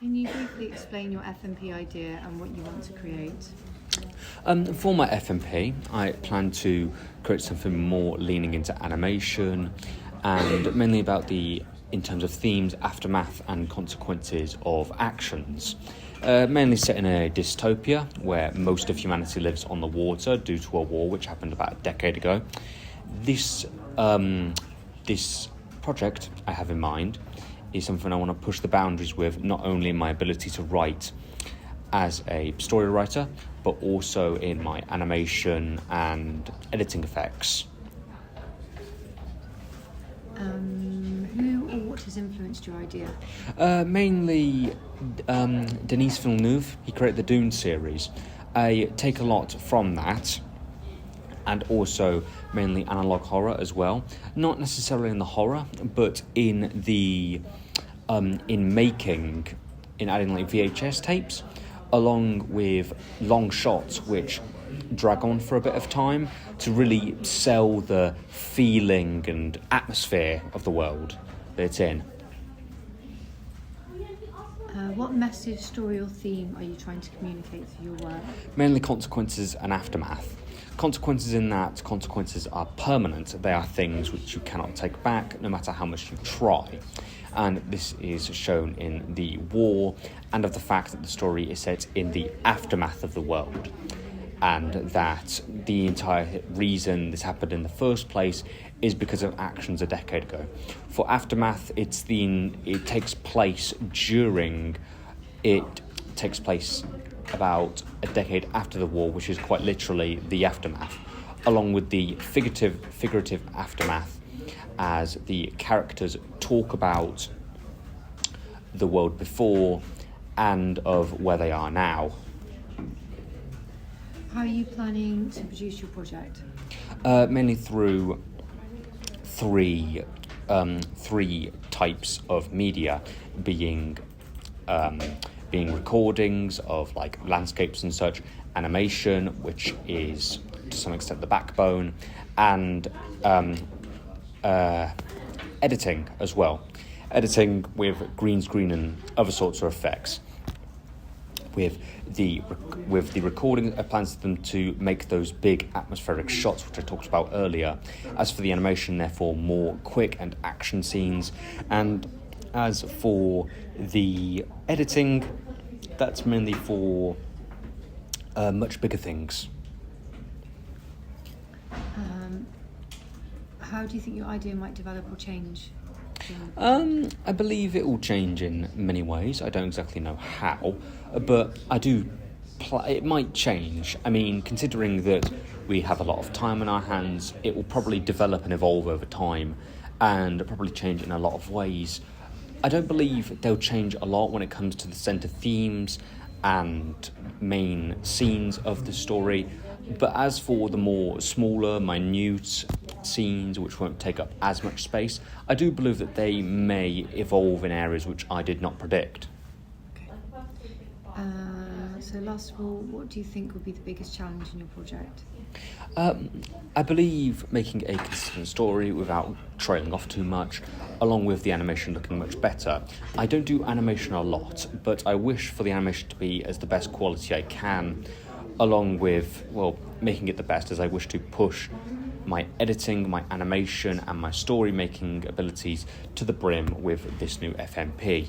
Can you briefly explain your FMP idea and what you want to create? For my FMP, I plan to create something more leaning into animation and mainly about in terms of themes, aftermath and consequences of actions. Mainly set in a dystopia where most of humanity lives on the water due to a war which happened about a decade ago. This project I have in mind is something I want to push the boundaries with, not only in my ability to write as a story writer, but also in my animation and editing effects. Who or what has influenced your idea? Mainly Denis Villeneuve. He created the Dune series. I take a lot from that, and also mainly analog horror as well. Not necessarily in the horror, but in adding like VHS tapes, along with long shots which drag on for a bit of time to really sell the feeling and atmosphere of the world that it's in. What message, story or theme are you trying to communicate through your work? Mainly consequences and aftermath. Consequences in that consequences are permanent. They are things which you cannot take back no matter how much you try. And this is shown in the war and of the fact that the story is set in the aftermath of the world. And that the entire reason this happened in the first place is because of actions a decade ago. For aftermath, it takes place about a decade after the war, which is quite literally the aftermath, along with the figurative aftermath, as the characters talk about the world before and of where they are now. How are you planning to produce your project? Mainly through three types of media, being recordings of like landscapes and such, animation, which is to some extent the backbone, and editing as well. Editing with green screen and other sorts of effects. With the recording, I plan them to make those big atmospheric shots, which I talked about earlier. As for the animation, therefore, more quick and action scenes. And as for the editing, that's mainly for much bigger things. How do you think your idea might develop or change? I believe it will change in many ways. I don't exactly know how, but I do. It might change. I mean, considering that we have a lot of time on our hands, it will probably develop and evolve over time, and probably change in a lot of ways. I don't believe they'll change a lot when it comes to the centre themes and main scenes of the story. But as for the more smaller, minute scenes which won't take up as much space, I do believe that they may evolve in areas which I did not predict. Okay. So last of all, what do you think would be the biggest challenge in your project? I believe making a consistent story without trailing off too much, along with the animation looking much better. I don't do animation a lot, but I wish for the animation to be as the best quality I can, along with, making it the best, as I wish to push my editing, my animation and my story making abilities to the brim with this new FMP.